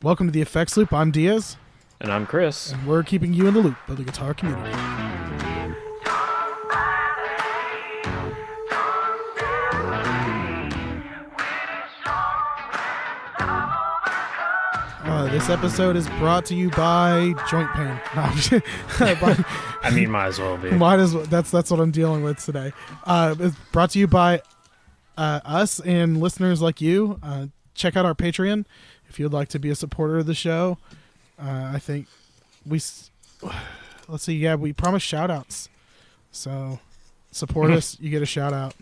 Welcome to the Effects Loop. I'm Diaz. And I'm Chris. And we're keeping you in the loop of the guitar community. This episode is brought to you by joint pain. Might as well be. That's what I'm dealing with today. It's brought to you by us and listeners like you. Check out our Patreon if you'd like to be a supporter of the show. I think let's see. Yeah, we promise shout outs. So support us. You get a shout out.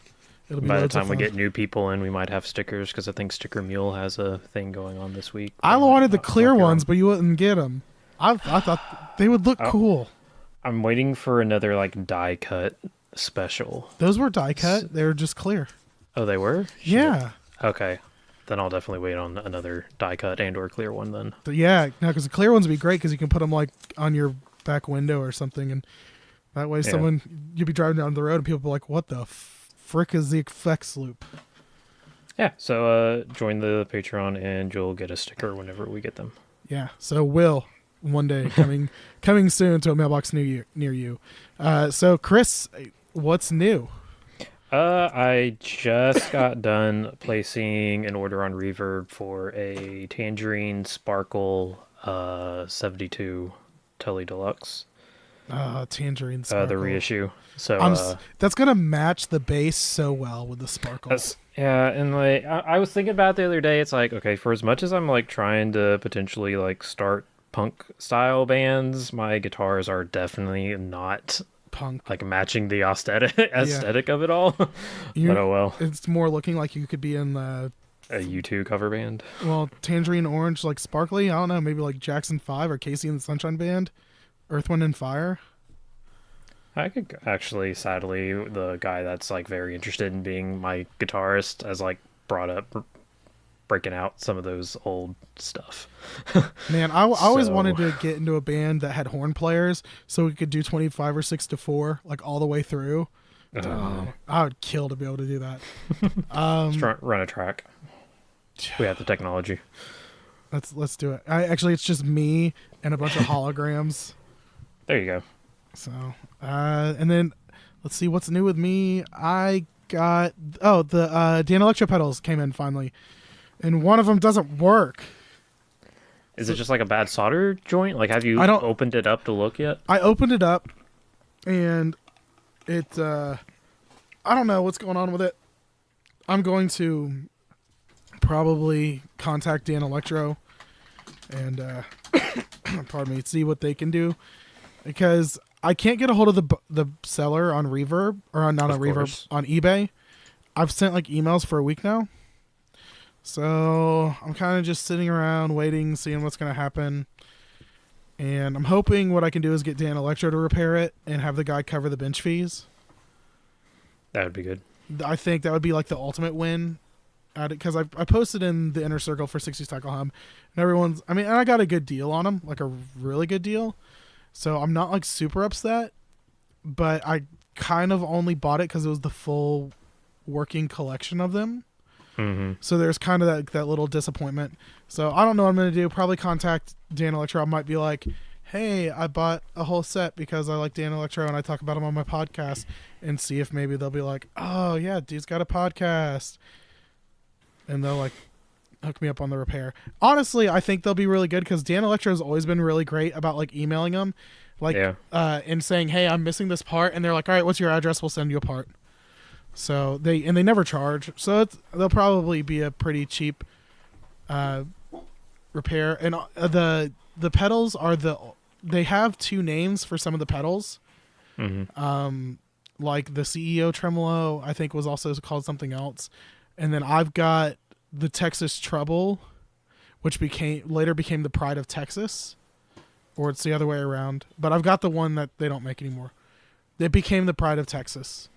It'll be By the time we get new people in, we might have stickers because I think Sticker Mule has a thing going on this week. I wanted the clear ones, but you wouldn't get them. I thought they would look cool. I'm waiting for another die cut special. Those were die cut. They were just clear. Oh, they were? Yeah. Okay. Then I'll definitely wait on another die cut and or clear one then. But yeah, no, because the clear ones would be great because you can put them on your back window or something, and that way you'd be driving down the road and people be like, "What the frick is the Effects Loop?" Yeah. So join the Patreon and you'll get a sticker whenever we get them. Yeah. So one day coming soon to a mailbox near you. So Chris, what's new? I just got done placing an order on Reverb for a Tangerine Sparkle 72 Telly Deluxe. Tangerine Sparkle. The reissue. So that's gonna match the bass so well with the Sparkle. Yeah, and I was thinking about it the other day. It's okay, for as much as I'm trying to potentially start punk style bands, my guitars are definitely not punk, matching the aesthetic of it all. But oh well. It's more looking like you could be in a U2 cover band. Well, Tangerine Orange, sparkly. I don't know, maybe Jackson 5 or Casey and the Sunshine Band, Earth, Wind and Fire. I could actually, sadly, the guy that's very interested in being my guitarist has brought up breaking out some of those old stuff. Man, I always wanted to get into a band that had horn players so we could do 25 or 6/4 all the way through. I would kill to be able to do that. Let's run a track. We have the technology. Let's do it. It's just me and a bunch of holograms. There you go. So, and then let's see what's new with me. I got the Dan Electro pedals came in finally, and one of them doesn't work. Is it just a bad solder joint? Have you opened it up to look yet? I opened it up, and it I don't know what's going on with it. I'm going to probably contact Dan Electro and pardon me, see what they can do, because I can't get a hold of the seller on Reverb, or on Reverb, on eBay. I've sent emails for a week now. So I'm kind of just sitting around waiting, seeing what's going to happen. And I'm hoping what I can do is get Dan Electro to repair it and have the guy cover the bench fees. That would be good. I think that would be the ultimate win at it, because I posted in the inner circle for 60 Cycle Hum, and and I got a good deal on them, a really good deal. So I'm not super upset, but I kind of only bought it because it was the full working collection of them. Mm-hmm. So there's kind of that little disappointment. So I don't know what I'm going to do. Probably contact Dan Electro. I might be hey, I bought a whole set because I like Dan Electro and I talk about him on my podcast, and see if maybe they'll be oh yeah, dude's got a podcast. And they'll hook me up on the repair. Honestly, I think they'll be really good because Dan Electro has always been really great about emailing them, and saying, "Hey, I'm missing this part," and they're all right, what's your address? We'll send you a part. So they never charge, so they'll probably be a pretty cheap repair. And the pedals they have two names for some of the pedals. Mm-hmm. The CEO tremolo, I think, was also called something else. And then I've got the Texas Trouble, which later became the Pride of Texas, or it's the other way around. But I've got the one that they don't make anymore. It became the Pride of Texas,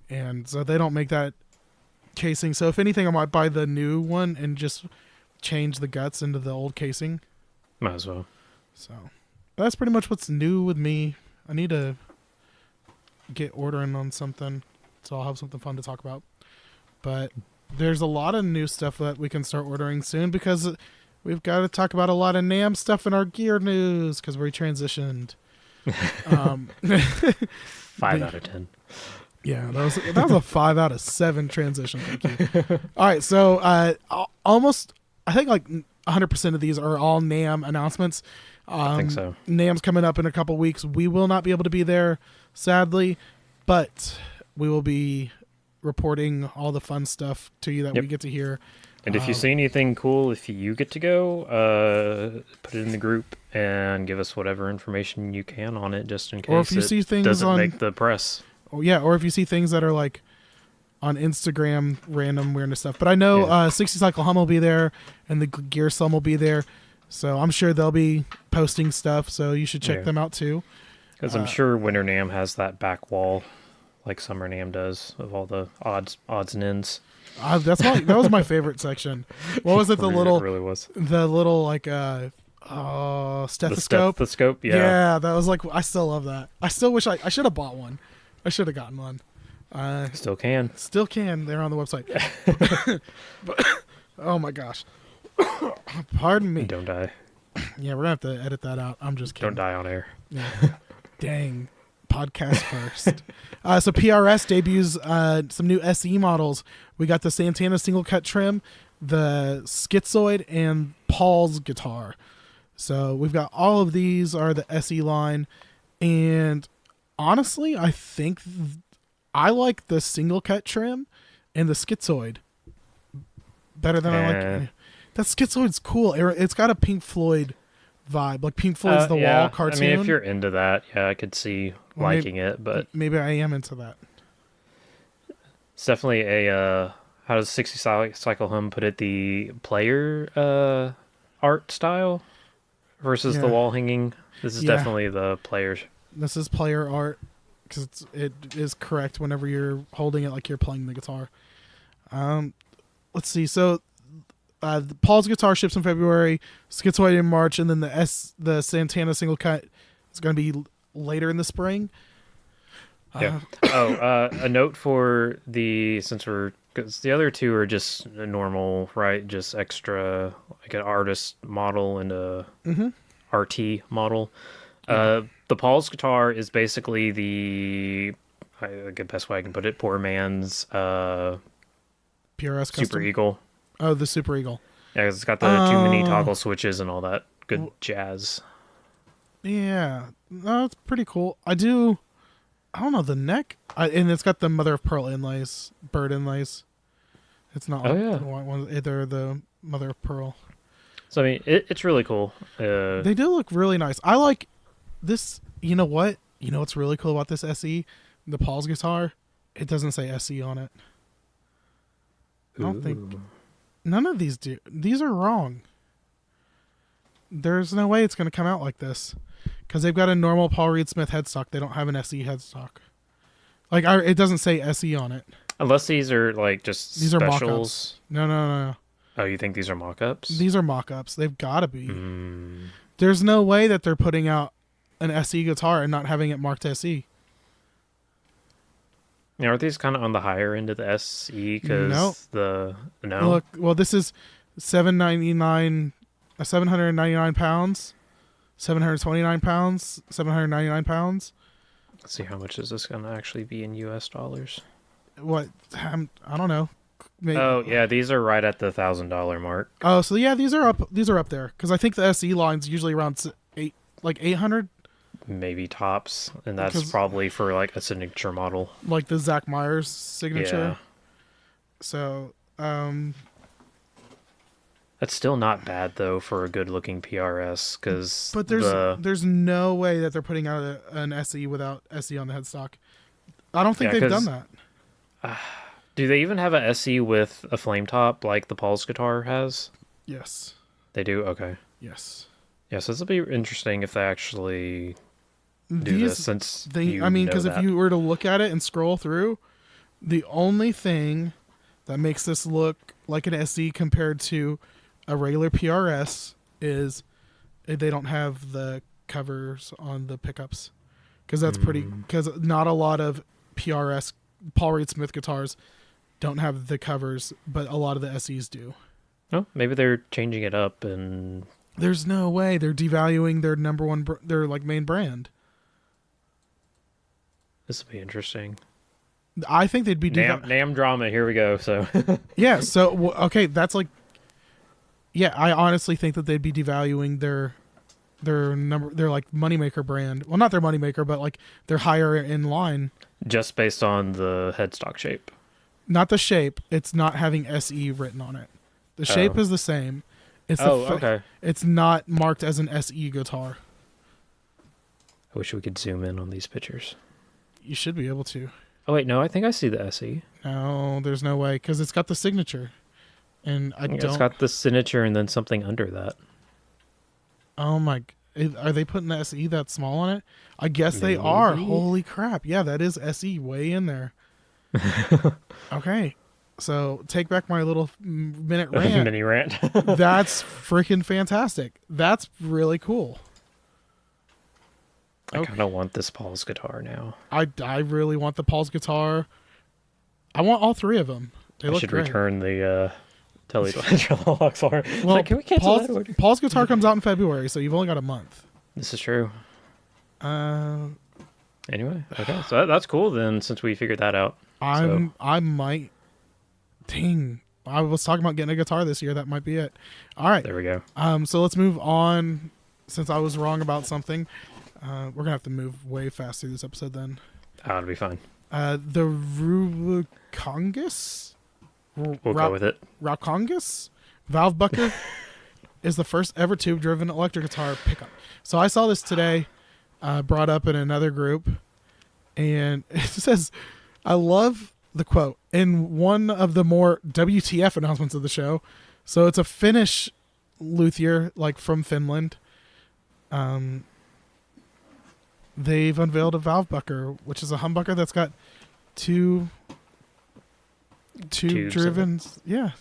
and so they don't make that casing. So if anything, I might buy the new one and just change the guts into the old casing. Might as well. So that's pretty much what's new with me. I need to get ordering on something, so I'll have something fun to talk about. But there's a lot of new stuff that we can start ordering soon, because we've got to talk about a lot of NAMM stuff in our gear news because we transitioned. 5 out of 10. Yeah, that was a 5 out of 7 transition. Thank you. All right, so almost, I think like 100% of these are all NAMM announcements. I think so. NAMM's coming up in a couple weeks. We will not be able to be there, sadly, but we will be reporting all the fun stuff to you that we get to hear. And if you see anything cool, if you get to go, put it in the group and give us whatever information you can on it, just in case or if you see things doesn't on, make the press. Oh yeah, or if you see things that are like on Instagram, random weirdness stuff. But I know 60 Cycle Hum will be there, and the Gear Slum will be there, so I'm sure they'll be posting stuff. So you should check them out too. Because I'm sure Winter NAMM has that back wall, like Summer NAMM does, of all the odds and ends. That was my favorite section. What was it? The little, it really was. The little like stethoscope. The stethoscope, yeah. Yeah, that was like, I still love that. I still wish I should have bought one. I should have gotten one. Still can. Still can. They're on the website. But, oh my gosh. Pardon me. Don't die. Yeah, we're gonna have to edit that out. I'm just kidding. Don't die on air. Yeah. Dang. Podcast first. So PRS debuts some new SE models. We got the Santana single cut trim, the Schizoid, and Paul's guitar. So we've got all of these are the SE line, and honestly, I think I like the single cut trim and the Schizoid better than I like. That Schizoid's cool. It's got a Pink Floyd vibe, like Pink Floyd's The Wall cartoon. I mean, if you're into that, I could see liking it, but maybe I am into that. It's definitely a how does 60 Cycle Hum put it? The player art style versus the wall hanging. This is definitely the players. This is player art because it is correct whenever you're holding it like you're playing the guitar. Let's see. So Paul's guitar ships in February, Schizoid in March, and then the Santana single cut is going to be later in the spring. Yeah. A note for because the other two are just a normal, right? Just extra, like an artist model and a RT model. The Paul's guitar is basically the best way I can put it, poor man's PRS Super Eagle. Oh, the Super Eagle. Yeah, 'cause it's got the 2 mini toggle switches and all that good jazz. Yeah, no, it's pretty cool. I don't know, the neck, and it's got the mother of pearl inlays, bird inlays. It's not the white one, either the mother of pearl. So I mean, it's really cool. They do look really nice. I like this. You know what? You know what's really cool about this SE? The Paul's guitar. It doesn't say SE on it. I don't think none of these do. These are wrong. There's no way it's going to come out like this because they've got a normal Paul Reed Smith headstock. They don't have an SE headstock. Like it doesn't say SE on it. Unless these are like just these specials. Are mock-ups. No. Oh, you think these are mock-ups? These are mock-ups. They've got to be. There's no way that they're putting out an SE guitar and not having it marked SE. Yeah, aren't these kind of on the higher end of the SE? Because no. Look, well, this is $799, 799 pounds, 729 pounds, 799 pounds. Let's see, how much is this going to actually be in US dollars? What? I don't know. Maybe. Oh yeah, these are right at the $1,000 mark. Oh, so yeah, these are up. These are up there because I think the SE line's usually around 800. Maybe tops, and that's probably for like a signature model, like the Zach Myers signature. Yeah. So, that's still not bad though for a good-looking PRS. But there's no way that they're putting out an SE without SE on the headstock. I don't think they've done that. Do they even have a SE with a flame top like the Paul's guitar has? Yes. They do? Okay. Yes. Yeah, so this will be interesting if they actually do this, since because if you were to look at it and scroll through, the only thing that makes this look like an SE compared to a regular PRS is they don't have the covers on the pickups, because that's because not a lot of Paul Reed Smith guitars don't have the covers, but a lot of the SEs do. Oh, maybe they're changing it up, and There's no way they're devaluing their number one, their like main brand. this will be interesting. I think they'd be NAMM drama. Here we go. So Yeah. So okay, that's like. Yeah, I honestly think that they'd be devaluing their like moneymaker brand. Well, not their moneymaker, but like their higher in line. just based on the headstock shape. Not the shape. It's not having SE written on it. The shape is the same. It's Okay. It's not marked as an SE guitar. I wish we could zoom in on these pictures. You should be able to. Oh wait, no, I think I see the SE. No, there's no way because it's got the signature, and I don't. It's got the signature and then something under that. Oh my! Are they putting the SE that small on it? I guess they Maybe. are. Holy crap! Yeah, that is SE way in there. Okay, so take back my little minute rant. Mini rant. That's freaking fantastic. That's really cool. I kind of want this Paul's guitar now. I really want the Paul's guitar. I want all three of them. They I look should great. return the Luxor. Well, Can we cancel that Paul's, order? Paul's guitar comes out in February, so you've only got a month. This is true. Uh, Anyway, okay, so that's cool then. Since we figured that out, I might. Dang, I was talking about getting a guitar this year. That might be it. All right. there we go. So let's move on. Since I was wrong about something, we're gonna have to move way fast through this episode. Then That'll be fine. the Rubicongus. We'll go with it. Raucongus valve bucker is the first ever tube-driven electric guitar pickup. So I saw this today, brought up in another group, and it says, I love the quote in one of the more WTF announcements of the show. So it's a Finnish luthier, like from Finland. They've unveiled a valve bucker, which is a humbucker that's got two Tubes driven. Yeah.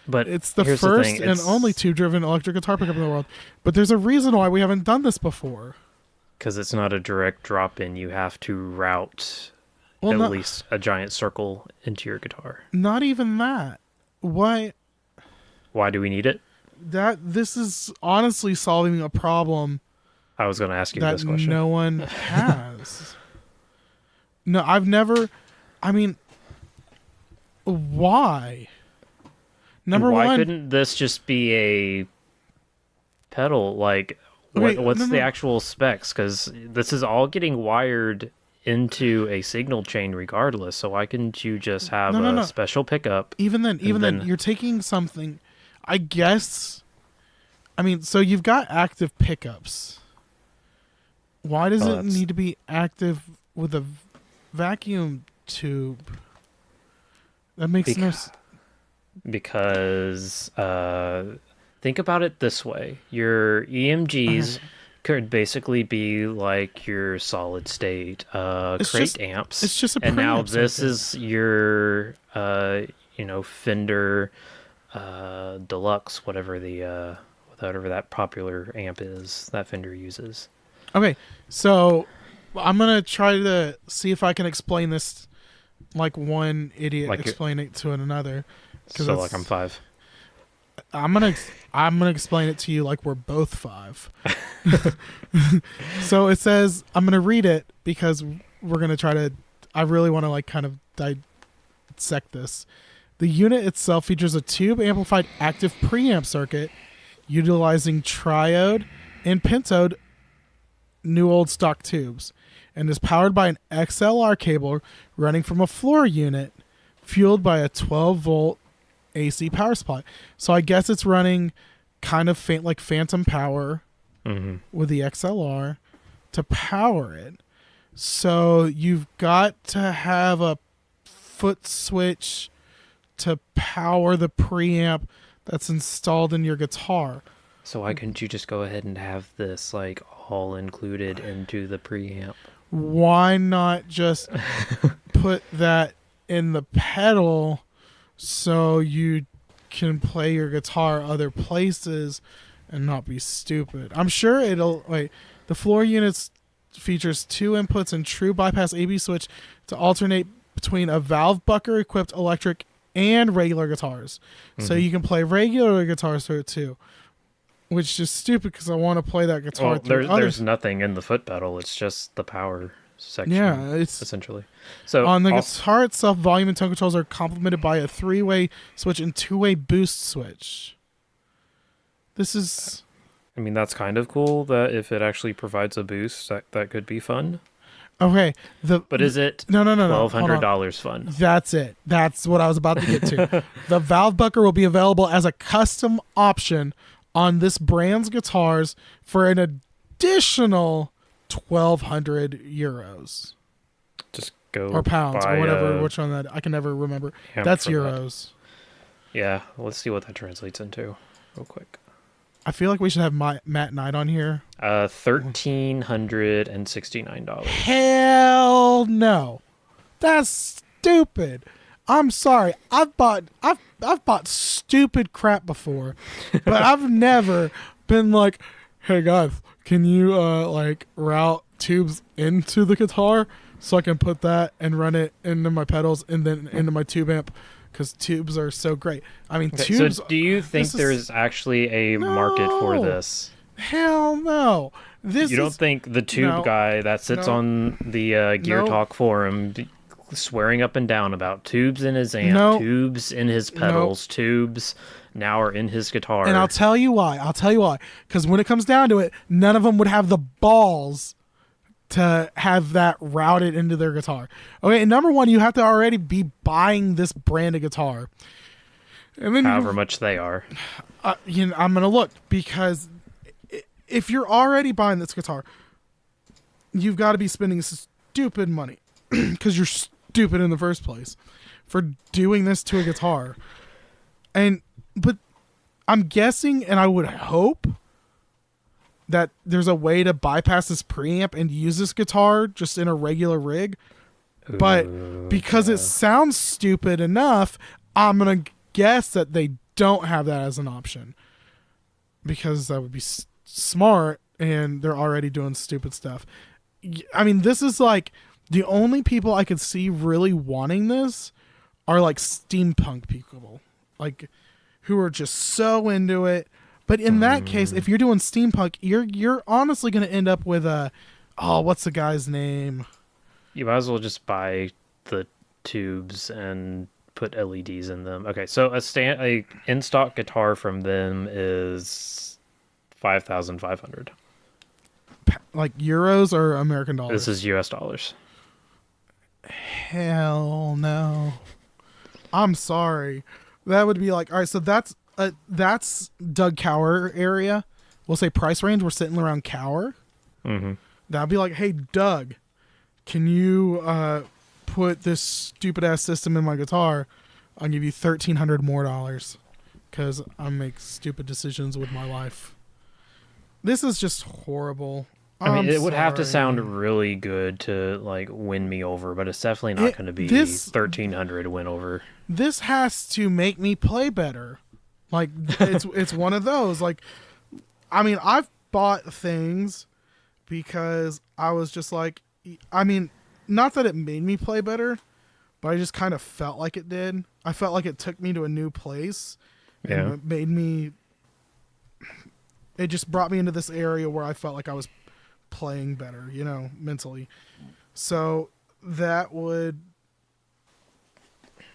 But It's the here's first thing, and only tube-driven electric guitar pickup in the world. But there's a reason why we haven't done this before. because it's not a direct drop-in. You have to route Well, at least a giant circle into your guitar. not even that. Why? Why do we need it? This is honestly solving a problem I was going to ask you that this question. no one has. No, I've never. I mean, why? Number Why one, couldn't this just be a pedal? Like, Wait, what's no, the no. actual specs? Because this is all getting wired into a signal chain regardless. So why couldn't you just have No. a special pickup? even then, then- you're taking something. I guess. I mean, so you've got active pickups. Why does it that's- need to be active with a vacuum tube? That makes no sense. Because think about it this way: your EMGs could basically be like your solid state It's crate just- amps. it's just a and now preamp this circuit. is your Fender Deluxe, whatever that popular amp is that Fender uses. Okay, so I'm gonna try to see if I can explain this like one idiot Like explain it to another. So like I'm 5. I'm gonna explain it to you like we're both 5. So it says, I'm gonna read it because we're gonna try to. I really want to like kind of dissect this. The unit itself features a tube amplified active preamp circuit utilizing triode and pentode new old stock tubes, and is powered by an XLR cable running from a floor unit fueled by a 12-volt AC power supply. So I guess it's running kind of like phantom power with the XLR to power it. So you've got to have a foot switch to power the preamp that's installed in your guitar. So why couldn't you just go ahead and have this like all included into the preamp? Why not just put that in the pedal so you can play your guitar other places and not be stupid? I'm sure it'll wait. The floor units features 2 inputs and true bypass AB switch to alternate between a valve bucker equipped electric and regular guitars. So you can play regular guitars through it too, which is just stupid because I want to play that guitar through there's nothing in the foot pedal. It's just the power section. Yeah, it's essentially. So on the guitar itself, volume and tone controls are complemented by a 3-way switch and 2-way boost switch. This is... I mean, that's kind of cool that if it actually provides a boost, that could be fun. Okay. But is it no, $1,200 fun? That's it. That's what I was about to get to. The valve bucker will be available as a custom option on this brand's guitars for an additional 1,200 euros. Just go or pounds or whatever. Which one that I can never remember. That's euros. That. Yeah, let's see what that translates into, real quick. I feel like we should have Matt Knight on here. $1,369. Hell no, that's stupid. I'm sorry. I've bought stupid crap before, but I've never been like, hey guys, can you like route tubes into the guitar so I can put that and run it into my pedals and then into my tube amp. Because tubes are so great. I mean, tubes... So do you think there's actually a market for this? Hell no. You don't think the tube guy that sits on the Gear Talk forum swearing up and down about tubes in his amp, tubes in his pedals, tubes now are in his guitar? And I'll tell you why. Because when it comes down to it, none of them would have the balls to have that routed into their guitar. Okay, and number one, you have to already be buying this brand of guitar. And then however much they are. I'm going to look, because if you're already buying this guitar, you've got to be spending stupid money because you're stupid in the first place for doing this to a guitar. But I'm guessing, and I would hope, that there's a way to bypass this preamp and use this guitar just in a regular rig. But because it sounds stupid enough, I'm going to guess that they don't have that as an option. Because that would be smart, and they're already doing stupid stuff. I mean, this is like, the only people I could see really wanting this are like steampunk people. Like, who are just so into it. But in that case, if you're doing steampunk, you're honestly going to end up with what's the guy's name? You might as well just buy the tubes and put LEDs in them. Okay, so a in-stock guitar from them is $5,500. Like euros or American dollars? This is US dollars. Hell no. I'm sorry. That would be like, all right, so that's Doug Cower area. We'll say price range. We're sitting around Cower. Mm-hmm. That'd be like, hey, Doug, can you put this stupid ass system in my guitar? I'll give you $1,300 more because I make stupid decisions with my life. This is just horrible. I mean, it would have to sound really good to like win me over, but it's definitely not going to be $1,300 win over. This has to make me play better. Like, it's one of those. Like, I mean, I've bought things because I was just like, I mean, not that it made me play better, but I just kind of felt like it did. I felt like it took me to a new place. Yeah. And it made me, it just brought me into this area where I felt like I was playing better, mentally. So that would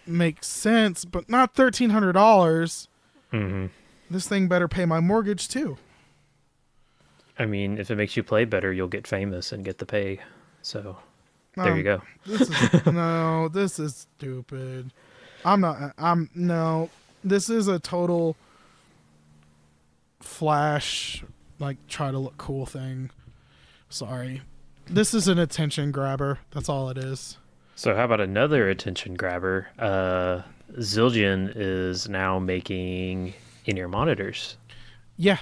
make sense, but not $1,300. Mm-hmm. This thing better pay my mortgage too. I mean, if it makes you play better, you'll get famous and get the pay. So there you go. This is stupid. This is a total flash, like, try to look cool thing. Sorry. This is an attention grabber. That's all it is. So how about another attention grabber? Zildjian is now making in-ear monitors. Yeah.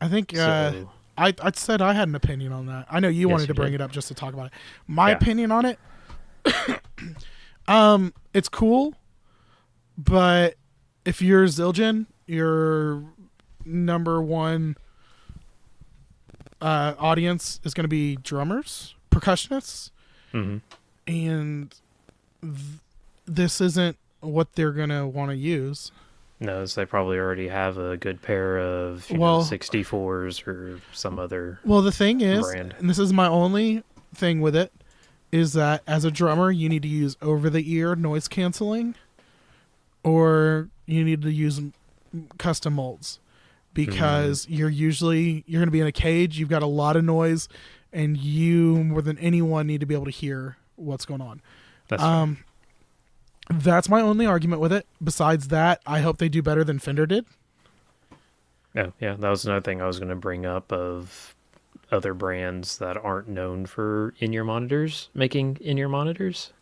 I think I said I had an opinion on that. I know you wanted to bring it up just to talk about it. My opinion on it, it's cool, but if you're Zildjian, your number one audience is going to be drummers, percussionists, mm-hmm. and this isn't what they're gonna want to use. No, so they probably already have a good pair of 64s or some other Well, the thing is, brand. and this is my only thing with it, is that as a drummer, you need to use over-the-ear noise canceling, or you need to use custom molds, because you're going to be in a cage. You've got a lot of noise, and you more than anyone need to be able to hear what's going on. That's That's my only argument with it. Besides that, I hope they do better than Fender did. yeah, that was another thing I was going to bring up of other brands that aren't known for in-ear monitors making in-ear monitors.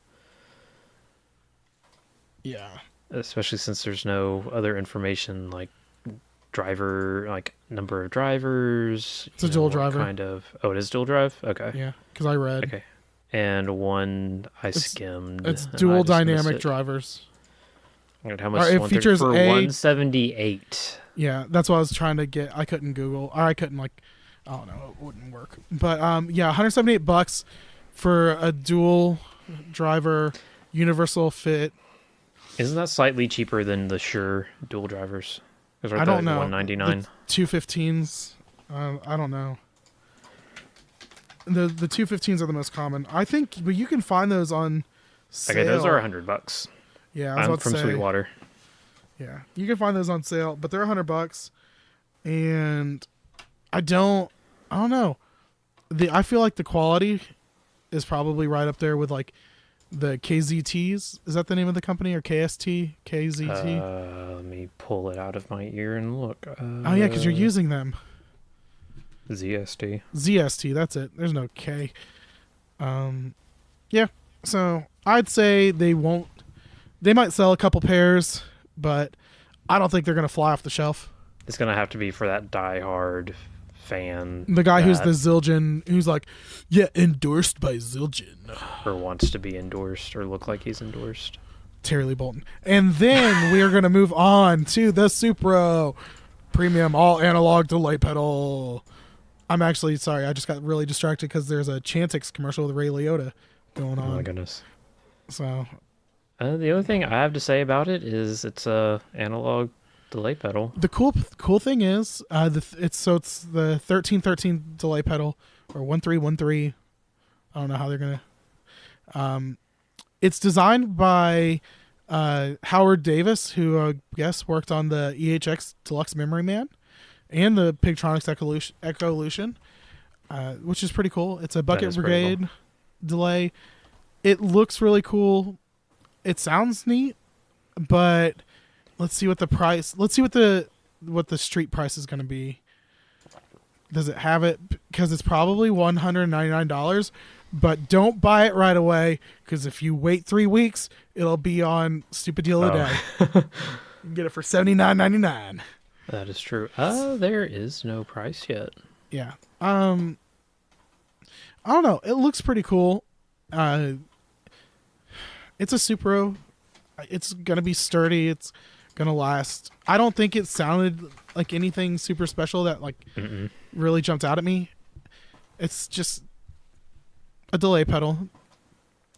Yeah. Especially since there's no other information like driver, like number of drivers. It's a dual driver. Oh, it is dual drive? Okay. Yeah, because I read. Okay. And one I skimmed. It's dual dynamic drivers. And how much it features for 178. 178? Yeah, that's what I was trying to get. I couldn't Google, or I couldn't I don't know, it wouldn't work. But yeah, $178 for a dual driver universal fit. Isn't that slightly cheaper than the Shure dual drivers? I don't know. $199. 215s. I don't know. The 215s are the most common, I think, but you can find those on sale. Okay, those are $100. Yeah, I'm from Sweetwater. Yeah, you can find those on sale, but they're $100, and I don't know. I feel like the quality is probably right up there with like the KZTs. Is that the name of the company, or KST, KZT? Let me pull it out of my ear and look. Oh yeah, because you're using them. ZST. That's it. There's no K. Yeah. So I'd say they won't. They might sell a couple pairs, but I don't think they're gonna fly off the shelf. It's gonna have to be for that diehard fan. The guy who's the Zildjian, who's like, yeah, endorsed by Zildjian, or wants to be endorsed or look like he's endorsed. Terry Lee Bolton. And then we are gonna move on to the Supro Premium All Analog Delay Pedal. I'm actually sorry. I just got really distracted because there's a Chantix commercial with Ray Liotta going on. Oh my goodness. So, the only thing I have to say about it is it's a analog delay pedal. The cool thing is, it's the 1313 delay pedal, or 1313. I don't know how they're gonna. It's designed by Howard Davis, who I guess worked on the EHX Deluxe Memory Man and the Pigtronics Echolution, which is pretty cool. It's a Bucket Brigade delay. It looks really cool. It sounds neat, but let's see what the price. Let's see what the street price is going to be. Does it have it? Because it's probably $199. But don't buy it right away, because if you wait 3 weeks, it'll be on Stupid Deal of the Day. You can get it for $79.99. That is true. There is no price yet. Yeah. I don't know. It looks pretty cool. It's a Supro. It's gonna be sturdy. It's gonna last. I don't think it sounded like anything super special that really jumped out at me. It's just a delay pedal,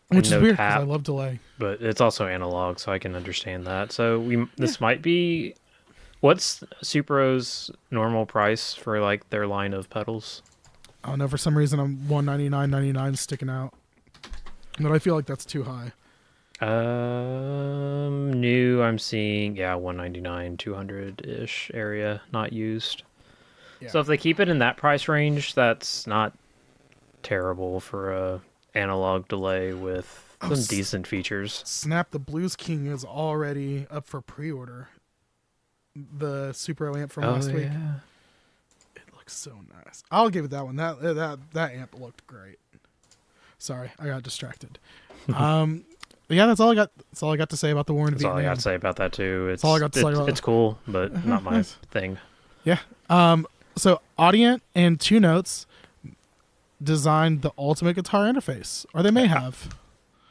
which is weird because I love delay. But it's also analog, so I can understand that. So this might be. What's Supro's normal price for like their line of pedals? I don't know. For some reason, I'm $199.99 sticking out, but I feel like that's too high. New. I'm seeing $199, $200-ish area, not used. Yeah. So if they keep it in that price range, that's not terrible for a analog delay with some decent features. Snap! The Blues King is already up for pre-order. The Supro amp from last week. It looks so nice. I'll give it that one. That amp looked great. Sorry, I got distracted. Yeah, that's all I got. That's all I got to say about the Warren Vietnam. That's all I got to say about that too. That's all I got to say about it. It's cool, but not my thing. Yeah. So Audient and Two Notes designed the ultimate guitar interface, or they may have.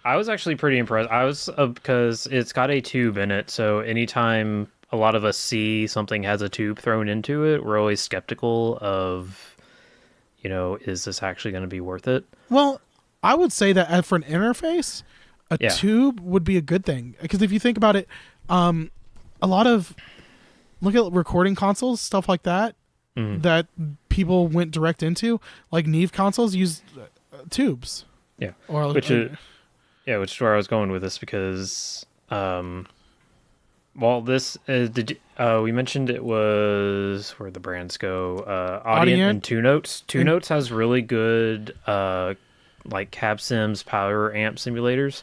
I was actually pretty impressed. I was because it's got a tube in it, so anytime a lot of us see something has a tube thrown into it, we're always skeptical of, is this actually going to be worth it? Well, I would say that for an interface, a tube would be a good thing, because if you think about it, a lot of look at recording consoles, stuff like that, that people went direct into, like Neve consoles use tubes. Yeah, or which is where I was going with this, because well, this we mentioned it was where the brands go. Audient and Two Notes. Two Notes has really good like cab sims, power amp simulators,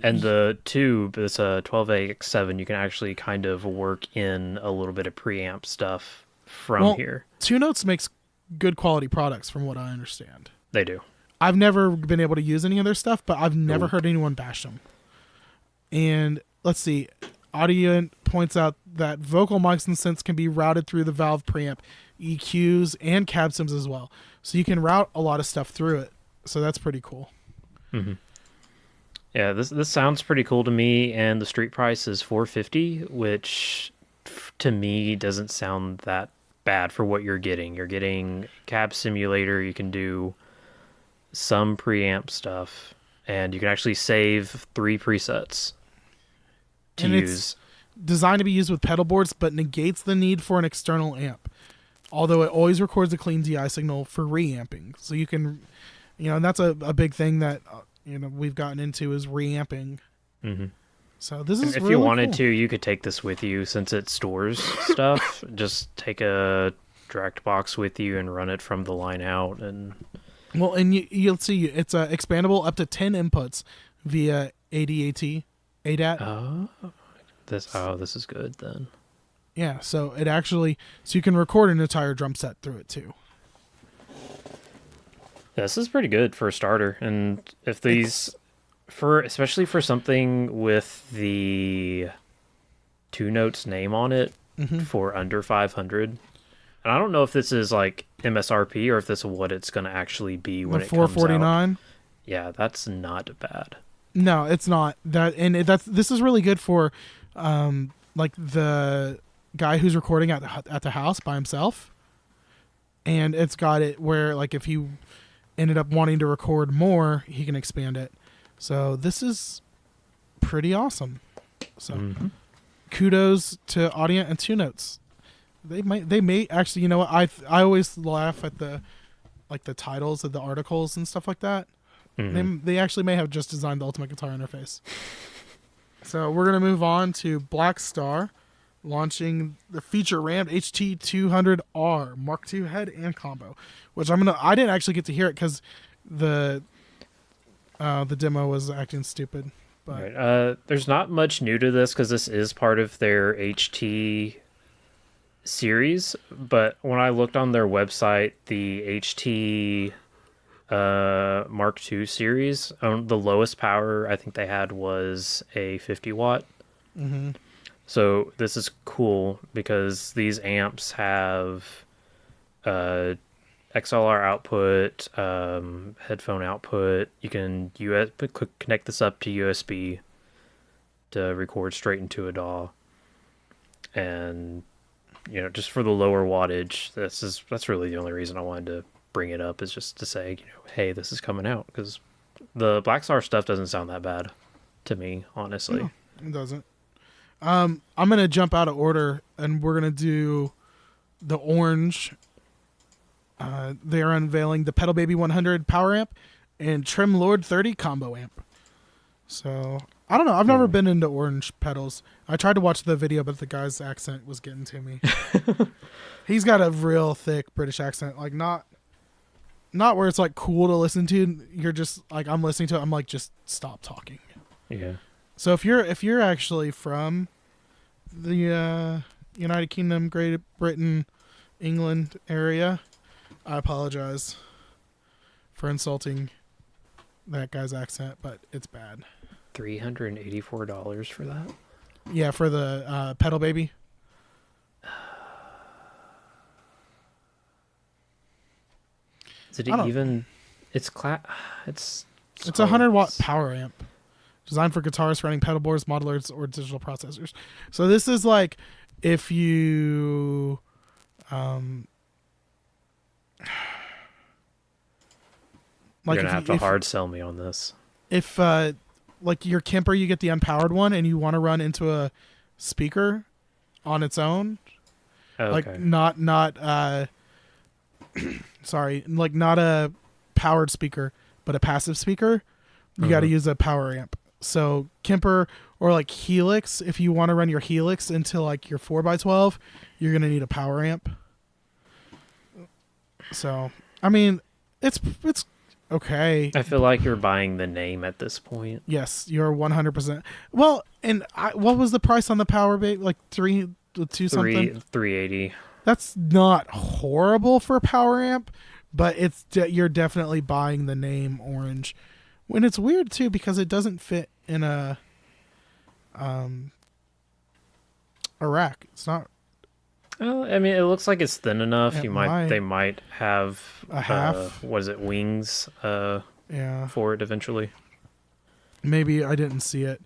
and the tube, this 12AX7, you can actually kind of work in a little bit of preamp stuff from here. Two Notes makes good quality products, from what I understand. They do. I've never been able to use any of their stuff, but I've never heard anyone bash them. And let's see. Audient points out that vocal mics and synths can be routed through the Valve preamp, EQs, and cab sims as well. So you can route a lot of stuff through it. So that's pretty cool. Mm-hmm. Yeah, this sounds pretty cool to me, and the street price is $450, which to me doesn't sound that bad for what you're getting. You're getting cab simulator, you can do some preamp stuff, and you can actually save 3 presets to use. It's designed to be used with pedal boards, but negates the need for an external amp. Although it always records a clean DI signal for reamping. So you can, and that's a big thing that we've gotten into, is reamping. Mm-hmm. So this is if really you wanted cool. to, you could take this with you, since it stores stuff. Just take a direct box with you and run it from the line out. And you'll see it's expandable up to 10 inputs via ADAT. This is good then. Yeah, so you can record an entire drum set through it too. This is pretty good for a starter, and if these, especially for something with the Two Notes name on it, for under 500, and I don't know if this is like MSRP or if this is what it's going to actually be when it comes out. $449. Yeah, that's not bad. No, it's not that, and this is really good for, like the guy who's recording at the house by himself, and it's got it where, like, if he ended up wanting to record more, he can expand it. So this is pretty awesome. So kudos to Audient and Two Notes. They may actually, you know what, I always laugh at the titles of the articles and stuff like that. They actually may have just designed the Ultimate Guitar Interface. So we're gonna move on to Black Star, launching the feature ramped HT200R Mark II head and combo, which I didn't actually get to hear it because the demo was acting stupid. But right. There's not much new to this, because this is part of their HT series. But when I looked on their website, the HT Mark II series, the lowest power I think they had was a 50 watt. So this is cool, because these amps have XLR output, headphone output. You can connect this up to USB to record straight into a DAW, and just for the lower wattage, that's really the only reason I wanted to bring it up, is just to say, hey, this is coming out, because the Black Star stuff doesn't sound that bad to me, honestly. No, it doesn't. I'm gonna jump out of order, and we're gonna do the orange. They're unveiling the Pedal Baby 100 power amp and Trim Lord 30 combo amp. So I don't know. I've never been into orange pedals. I tried to watch the video, but the guy's accent was getting to me. He's got a real thick British accent, like not where it's like cool to listen to. You're just like, I'm listening to it, I'm like, just stop talking. Yeah. So if you're actually from the United Kingdom, Great Britain, England area, I apologize for insulting that guy's accent, but it's bad. $384 for that? Yeah, for the Pedal Baby. Is it even? It's a 100 watt power amp, designed for guitarists running pedal boards, modelers, or digital processors. So this is like if you, you're gonna have to hard sell me on this. If like your Kemper, you get the unpowered one, and you want to run into a speaker on its own, Okay. like not sorry, like not a powered speaker, but a passive speaker, you got to use a power amp. So Kemper or like Helix, if you want to run your Helix into like your 4x12, you're going to need a power amp. So, I mean, it's okay. I feel like you're buying the name at this point. Yes, you're 100%. Well, and what was the price on the power bait? Like 2 something? 380. That's not horrible for a power amp, but you're definitely buying the name Orange. When it's weird too because it doesn't fit in a rack. It's not. Well, I mean, it looks like it's thin enough. They might have a half. What is it? Wings. Yeah. For it eventually. Maybe I didn't see it,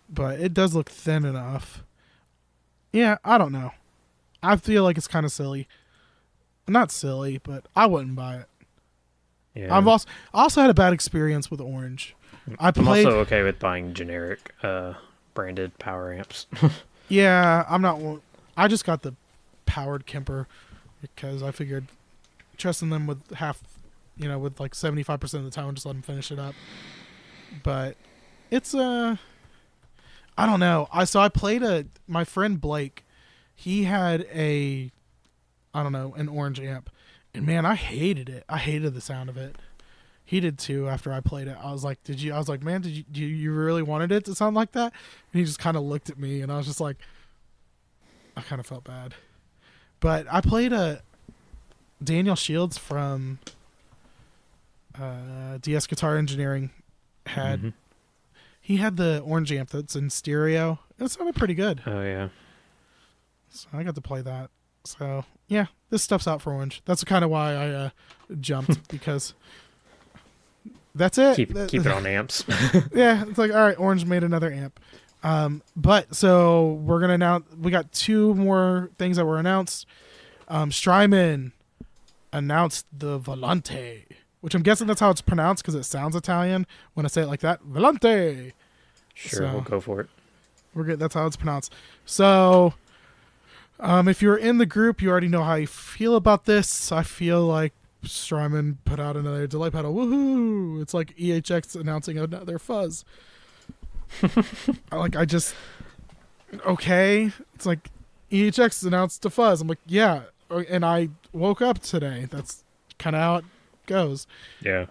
but it does look thin enough. Yeah, I don't know. I feel like it's kind of silly. Not silly, but I wouldn't buy it. Yeah. I also had a bad experience with Orange. I'm also okay with buying generic branded power amps. Yeah, I'm not. I just got the powered Kemper because I figured trusting them with with like 75% of the time, just let them finish it up. But it's I don't know. I played my friend Blake. He had an Orange amp. And man, I hated it. I hated the sound of it. He did too after I played it. I was like, man, do you really wanted it to sound like that? And he just kind of looked at me and I was just like, I kind of felt bad. But I played Daniel Shields from DS Guitar Engineering he had the Orange amp that's in stereo. It sounded pretty good. Oh yeah. So I got to play that. So yeah, this stuff's out for Orange. That's kind of why I jumped because that's it. Keep it on amps. Yeah, it's like all right, Orange made another amp. But so we're gonna announce. We got 2 more things that were announced. Strymon announced the Volante, which I'm guessing that's how it's pronounced because it sounds Italian when I say it like that. Volante. Sure, we'll go for it. We're good. That's how it's pronounced. So. If you're in the group, you already know how you feel about this. I feel like Strymon put out another delay pedal. Woohoo! It's like EHX announcing another fuzz. Okay. It's like EHX announced a fuzz. I'm like, yeah. And I woke up today. That's kind of how it goes. Yeah.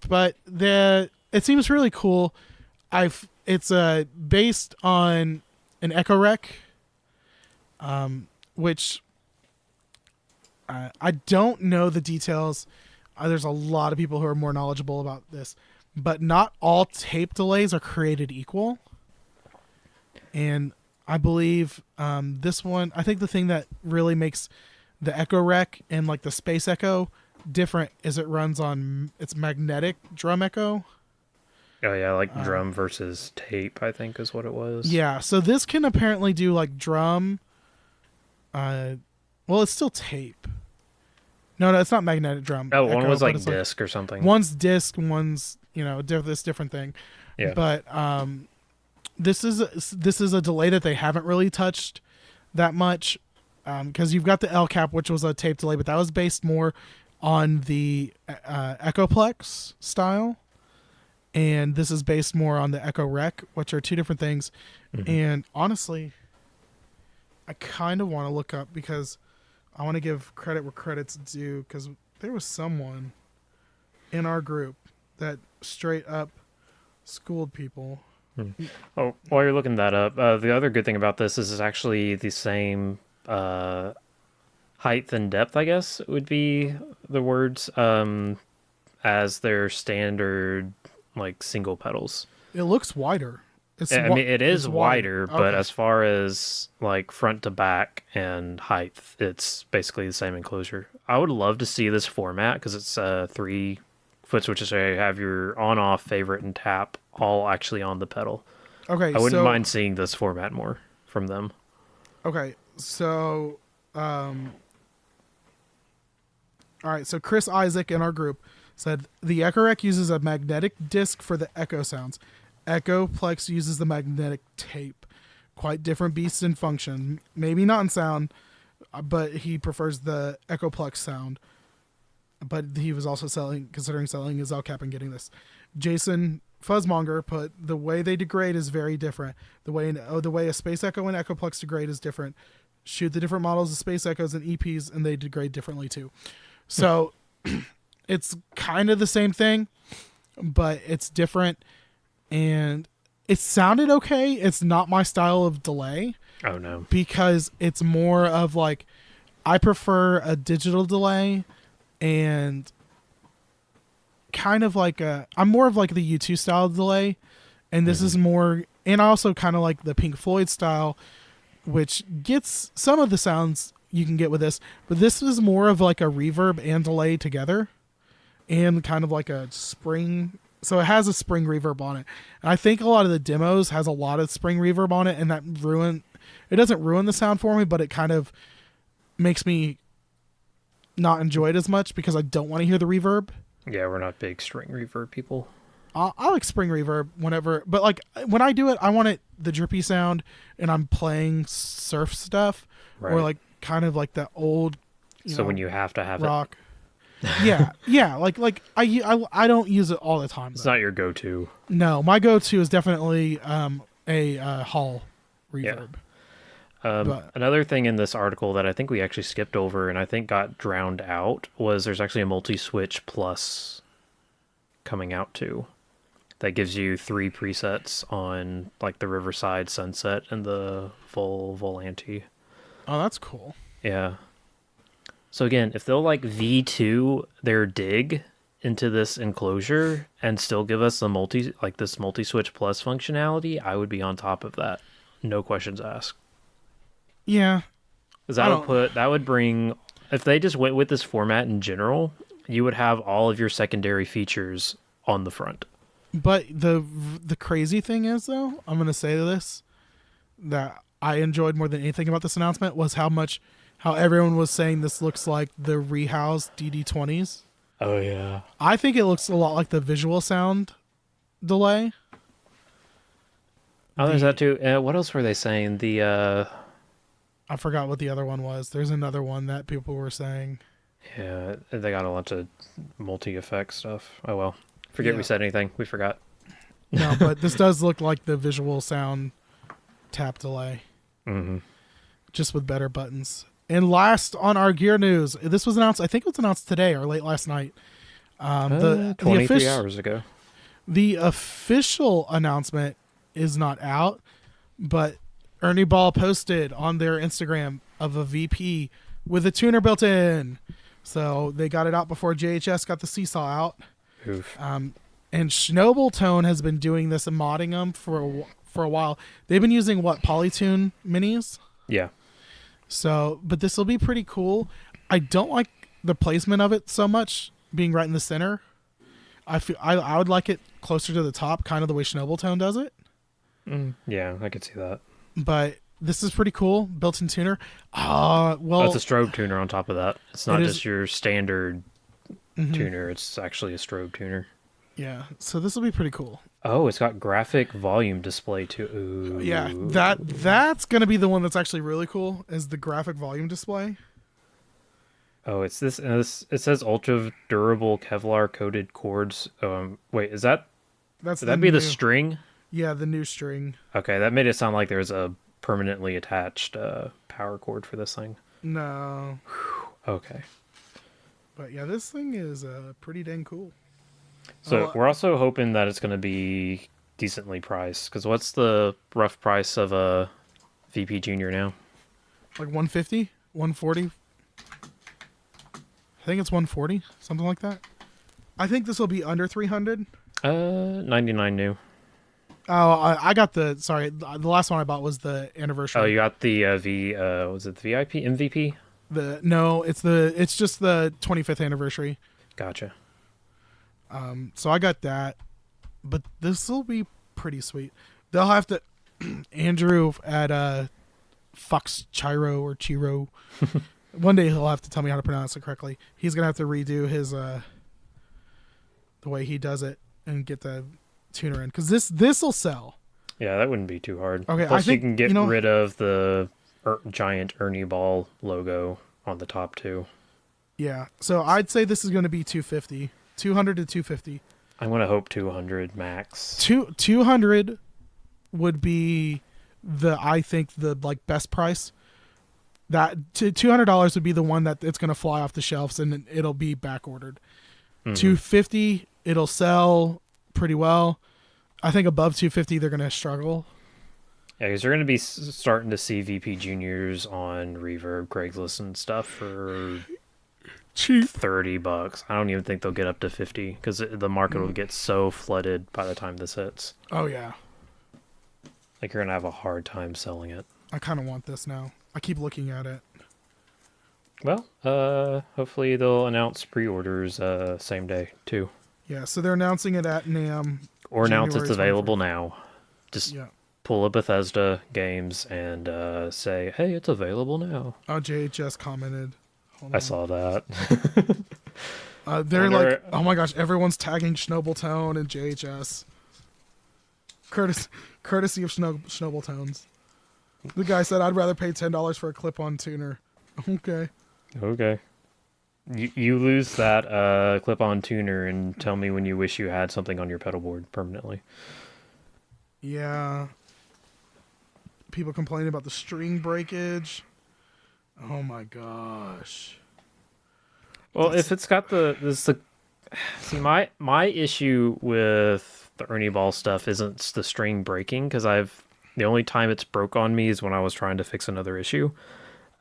But it seems really cool. It's based on an Echo Rec. Which I don't know the details. There's a lot of people who are more knowledgeable about this, but not all tape delays are created equal. And I believe this one, I think the thing that really makes the Echo Rec and like the Space Echo different is it runs on its magnetic drum echo. Oh yeah, like drum versus tape, I think is what it was. Yeah, so this can apparently do like drum. Well, it's still tape. No, it's not magnetic drum. Oh, Echo, one was like disc or something. One's disc, one's this different thing. Yeah. But this is a delay that they haven't really touched that much, because you've got the L cap, which was a tape delay, but that was based more on the Echoplex style, and this is based more on the Echo Rec, which are 2 different things. Mm-hmm. And honestly, I kind of want to look up because I want to give credit where credit's due, because there was someone in our group that straight up schooled people. Oh, while you're looking that up, the other good thing about this is it's actually the same height and depth, I guess would be the words, as their standard like single pedals. It looks wider. I mean, it is wider, but okay. As far as like front to back and height, it's basically the same enclosure. I would love to see this format because it's 3 foot switches. So you have your on-off, favorite, and tap all actually on the pedal. Okay, I wouldn't mind seeing this format more from them. Okay, so all right, so Chris Isaac in our group said the Echo Rec uses a magnetic disc for the echo sounds. Echoplex uses the magnetic tape. Quite different beasts in function. Maybe not in sound, but he prefers the Echoplex sound. But he was also considering selling his El Cap and getting this. Jason Fuzzmonger put, the way they degrade is very different. The way a Space Echo and Echoplex degrade is different. Shoot the different models of Space Echoes and EPs, and they degrade differently too. So it's kind of the same thing, but it's different. And it sounded okay. It's not my style of delay. Oh, no. Because it's more of like, I prefer a digital delay and kind of like I'm more of like the U2 style delay. And this is more, and I also kind of like the Pink Floyd style, which gets some of the sounds you can get with this. But this is more of like a reverb and delay together. And kind of like a spring. So it has a spring reverb on it. And I think a lot of the demos has a lot of spring reverb on it, and it doesn't ruin the sound for me, but it kind of makes me not enjoy it as much because I don't want to hear the reverb. Yeah, we're not big string reverb people. I like spring reverb whenever, but like when I do it, I want the drippy sound, and I'm playing surf stuff, right. Or like kind of like the old. When you have to have rock. Yeah. Like I don't use it all the time. It's not your go-to. No, my go-to is definitely a Hall reverb. Yeah. Another thing in this article that I think we actually skipped over and I think got drowned out was there's actually a multi-switch plus coming out too. That gives you 3 presets on like the Riverside Sunset and the Volante. Oh, that's cool. Yeah. So again, if they'll like V2 their dig into this enclosure and still give us the multi-switch plus functionality, I would be on top of that. No questions asked. Yeah. Because that would bring, if they just went with this format in general, you would have all of your secondary features on the front. But the crazy thing is, though, I'm going to say this, that I enjoyed more than anything about this announcement was how everyone was saying this looks like the rehoused DD20s. Oh, yeah. I think it looks a lot like the visual sound delay. Oh, there's that too. What else were they saying? I forgot what the other one was. There's another one that people were saying. Yeah, they got a bunch of multi-effect stuff. Oh, well. Forget we said anything. We forgot. No, but this does look like the visual sound tap delay. Mm-hmm. Just with better buttons. And last on our gear news, this was announced, I think it was announced today or late last night. 23 hours ago. The official announcement is not out, but Ernie Ball posted on their Instagram of a VP with a tuner built in. So they got it out before JHS got the Seesaw out. Oof. And Schnobeltone has been doing this and modding them for a while. They've been using Polytune minis? Yeah. So, but this will be pretty cool. I don't like the placement of it so much, being right in the center. I would like it closer to the top, kind of the way Schnobeltone does it. Yeah, I could see that. But this is pretty cool, built-in tuner. Well, it's a strobe tuner on top of that. It's not just your standard tuner. It's actually a strobe tuner. Yeah, so this will be pretty cool. Oh, it's got graphic volume display too. Ooh. Yeah, that's going to be the one that's actually really cool, is the graphic volume display. Oh, it's this. It says ultra durable Kevlar coated cords. Wait, would that be the string? Yeah, the new string. Okay, that made it sound like there's a permanently attached power cord for this thing. No. Okay. But yeah, this thing is pretty dang cool. So we're also hoping that it's going to be decently priced. Because what's the rough price of a VP Junior now? Like 150, 140. I think it's 140, something like that. I think this will be under 300. 99 new. Oh, I got the last one I bought was the anniversary. Oh, you got the was it the VIP MVP? It's just the 25th anniversary. Gotcha. So I got that, but this will be pretty sweet. They'll have to Andrew at Fox Chiro. One day he'll have to tell me how to pronounce it correctly. He's gonna have to redo his the way he does it and get the tuner in, because this will sell. Yeah, that wouldn't be too hard. Okay, Plus, I think, you can get rid of the giant Ernie Ball logo on the top too. Yeah, so I'd say this is going to be 250, 200 to 250. I'm gonna hope 200 max. 200 would be I think the like best price. That $200 would be the one that it's going to fly off the shelves and it'll be back ordered. Mm-hmm. 250, it'll sell pretty well. I think above 250 they're going to struggle. Yeah, because you're going to be starting to see VP Juniors on Reverb, Craigslist, and stuff for cheap, $30. I don't even think they'll get up to 50 because the market will get so flooded by the time this hits. Oh yeah, like you're going to have a hard time selling it. I kind of want this now. I keep looking at it. Well, hopefully they'll announce pre-orders same day too. Yeah, so they're announcing it at NAMM. Or announce it's available now. Just pull up Bethesda games and say, hey, it's available now. Oh, JHS commented. I saw that. They're like, oh my gosh, everyone's tagging Schnobbletone and JHS. Courtesy of Schnobletones. The guy said, I'd rather pay $10 for a clip-on tuner. Okay. You lose that clip-on tuner and tell me when you wish you had something on your pedal board permanently. Yeah. People complaining about the string breakage. Oh my gosh. Well, if it's got see, my issue with the Ernie Ball stuff isn't the string breaking, because the only time it's broke on me is when I was trying to fix another issue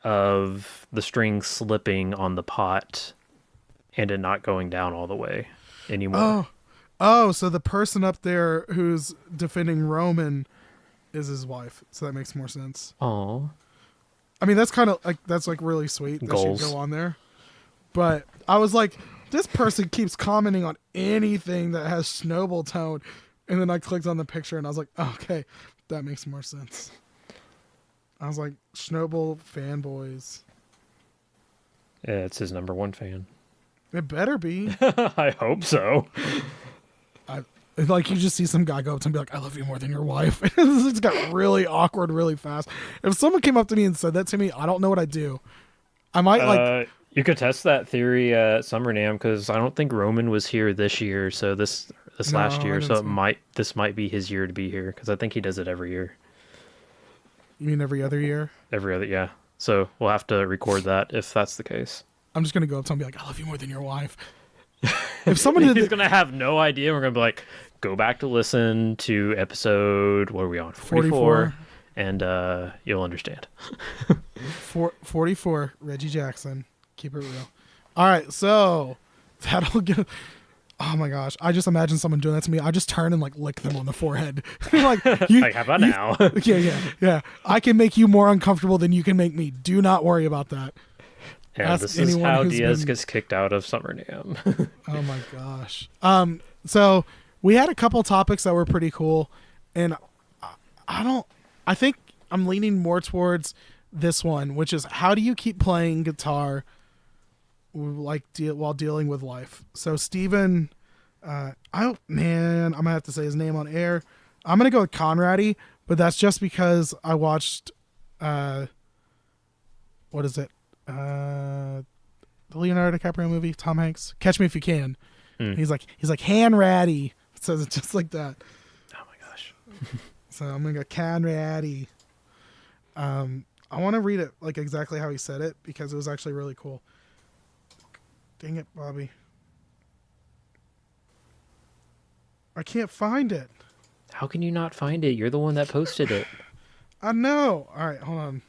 of the string slipping on the pot and it not going down all the way anymore. Oh, so the person up there who's defending Roman is his wife. So that makes more sense. Oh. I mean, that's kind of like, that's like really sweet. That should go on there. But I was like, this person keeps commenting on anything that has Schnobbletone. And then I clicked on the picture and I was like, oh, okay, that makes more sense. I was like, Schnoble fanboys. Yeah, it's his number one fan. It better be. I hope so. Like, you just see some guy go up to him and be like, I love you more than your wife. It's got really awkward really fast. If someone came up to me and said that to me, I don't know what I'd do. I might You could test that theory at Summer NAMM, because I don't think Roman was here this year, so this last year, so this might be his year to be here, because I think he does it every year. You mean every other year? Every other, yeah. So we'll have to record that if that's the case. I'm just gonna go up to him and be like, I love you more than your wife. If someone he's gonna have no idea. We're gonna be like, go back to listen to episode, what are we on, 44, and you'll understand. 44, Reggie Jackson. Keep it real. All right, so that'll get. Oh my gosh! I just imagine someone doing that to me. I just turn and like lick them on the forehead. Like, how about now? Yeah. I can make you more uncomfortable than you can make me. Do not worry about that. Yeah, this is how Diaz gets kicked out of Summer NAMM. Oh my gosh. So we had a couple topics that were pretty cool, and I think I'm leaning more towards this one, which is, how do you keep playing guitar while dealing with life? So Steven, I'm gonna have to say his name on air. I'm gonna go with Conrady, but that's just because I watched what is it? The Leonardo DiCaprio movie, Tom Hanks, Catch Me If You Can. He's like Hanratty. It says it just like that. Oh my gosh. So I'm gonna go Conrady. I want to read it like exactly how he said it, because it was actually really cool. Dang it, Bobby. I can't find it. How can you not find it? You're the one that posted it. I know. All right, hold on.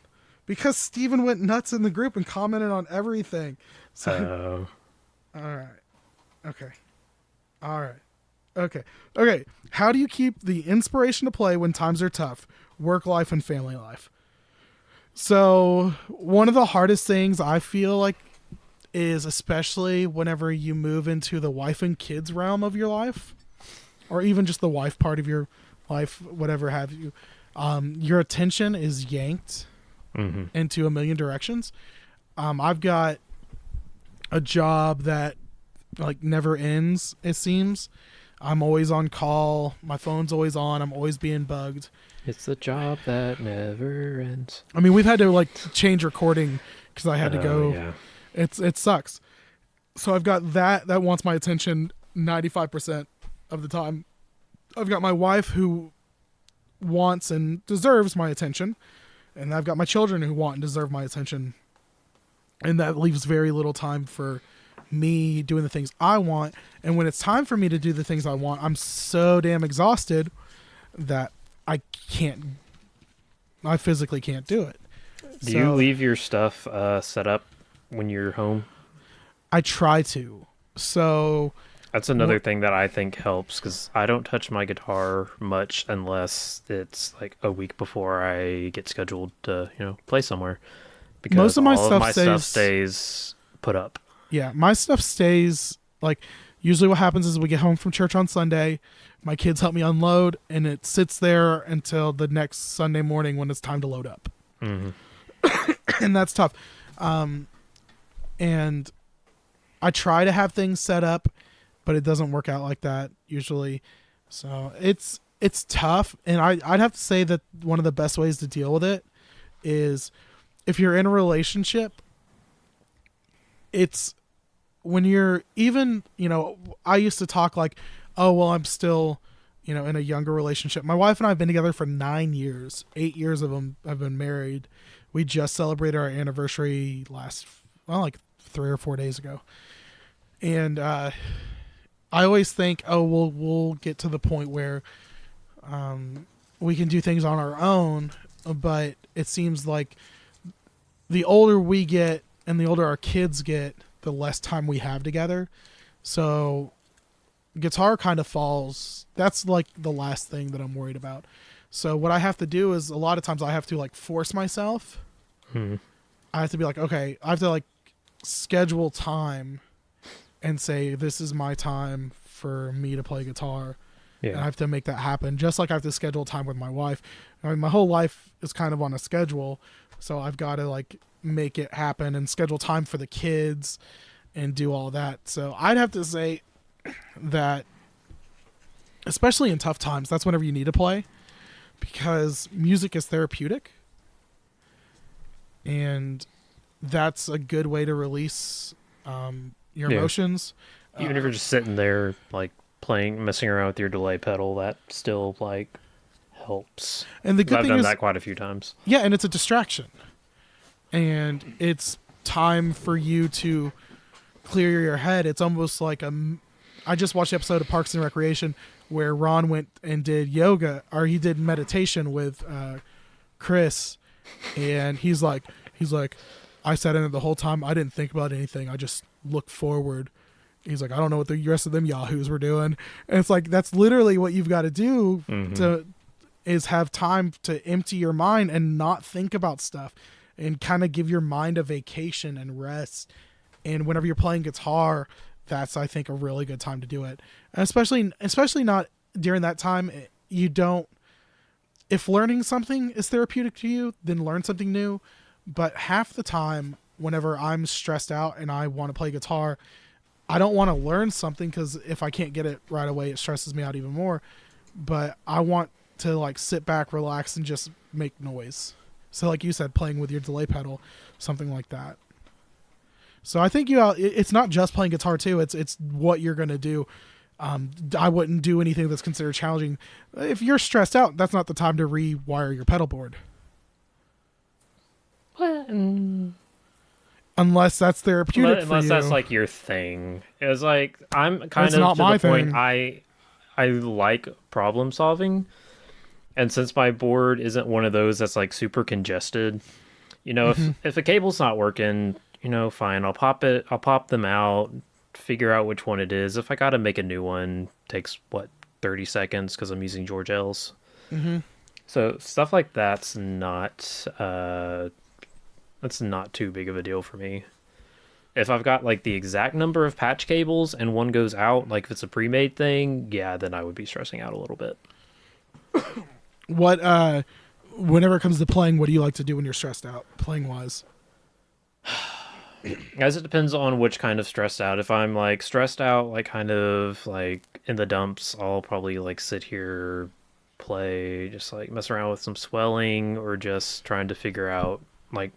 Because Steven went nuts in the group and commented on everything. So, all right. Okay. All right. Okay. How do you keep the inspiration to play when times are tough? Work life and family life. So one of the hardest things I feel like is, especially whenever you move into the wife and kids realm of your life, or even just the wife part of your life, whatever have you, your attention is yanked into a million directions. I've got a job that like never ends, it seems. I'm always on call. My phone's always on. I'm always being bugged. It's the job that never ends. I mean, we've had to like change recording because I had to go. Yeah. It sucks. So I've got that wants my attention 95% of the time. I've got my wife who wants and deserves my attention, and I've got my children who want and deserve my attention. And that leaves very little time for me doing the things I want. And when it's time for me to do the things I want, I'm so damn exhausted that I physically can't do it. Do you leave your stuff set up when you're home? I try to. So that's another thing that I think helps, because I don't touch my guitar much unless it's like a week before I get scheduled to, play somewhere. Because most of my stuff stays put up. Yeah, my stuff stays, like, usually what happens is we get home from church on Sunday, my kids help me unload, and it sits there until the next Sunday morning when it's time to load up. Mm-hmm. And that's tough. And I try to have things set up, but it doesn't work out like that usually. So it's tough. And I'd have to say that one of the best ways to deal with it is if you're in a relationship, it's when you're even, I used to talk like, oh, well, I'm still, in a younger relationship. My wife and I have been together for 9 years. 8 years of them have been married. We just celebrated our anniversary like 3 or 4 days ago. And I always think, oh, we'll get to the point where we can do things on our own. But it seems like the older we get and the older our kids get, the less time we have together. So guitar kind of falls. That's like the last thing that I'm worried about. So what I have to do is a lot of times I have to like force myself. I have to be like, okay, I have to like schedule time and say, this is my time for me to play guitar. Yeah. And I have to make that happen. Just like I have to schedule time with my wife. I mean, my whole life is kind of on a schedule. So I've got to like make it happen and schedule time for the kids and do all that. So I'd have to say that, especially in tough times, that's whenever you need to play, because music is therapeutic. And that's a good way to release your emotions. Even if you're just sitting there, like messing around with your delay pedal, that still like helps. And the good thing is, I've done that quite a few times. Yeah, and it's a distraction. And it's time for you to clear your head. It's almost like I just watched the episode of Parks and Recreation where Ron went and did yoga, or he did meditation with Chris. And he's like, I sat in it the whole time. I didn't think about anything. I just looked forward. He's like, I don't know what the rest of them yahoos were doing. And it's like, that's literally what you've got to do is have time to empty your mind and not think about stuff and kind of give your mind a vacation and rest. And whenever you're playing guitar, that's, I think, a really good time to do it. And especially not during that time. If learning something is therapeutic to you, then learn something new. But half the time, whenever I'm stressed out and I want to play guitar, I don't want to learn something, because if I can't get it right away, it stresses me out even more. But I want to like sit back, relax, and just make noise. So like you said, playing with your delay pedal, something like that. So I think it's not just playing guitar too. It's what you're going to do. I wouldn't do anything that's considered challenging. If you're stressed out, that's not the time to rewire your pedal board. Unless that's therapeutic for you. Unless that's like your thing. It's like, I'm kind of to the point, I like problem solving. And since my board isn't one of those that's like super congested, if a cable's not working, fine, I'll pop them out, figure out which one it is. If I got to make a new one, takes 30 seconds because I'm using George L's. So stuff like that's not too big of a deal for me. If I've got like the exact number of patch cables and one goes out, like if it's a pre-made thing, yeah, then I would be stressing out a little bit. Whenever it comes to playing, what do you like to do when you're stressed out, playing wise? As it depends on which kind of stressed out. If I'm like stressed out, like kind of like in the dumps, I'll probably like sit here, play, just like mess around with some swelling or just trying to figure out like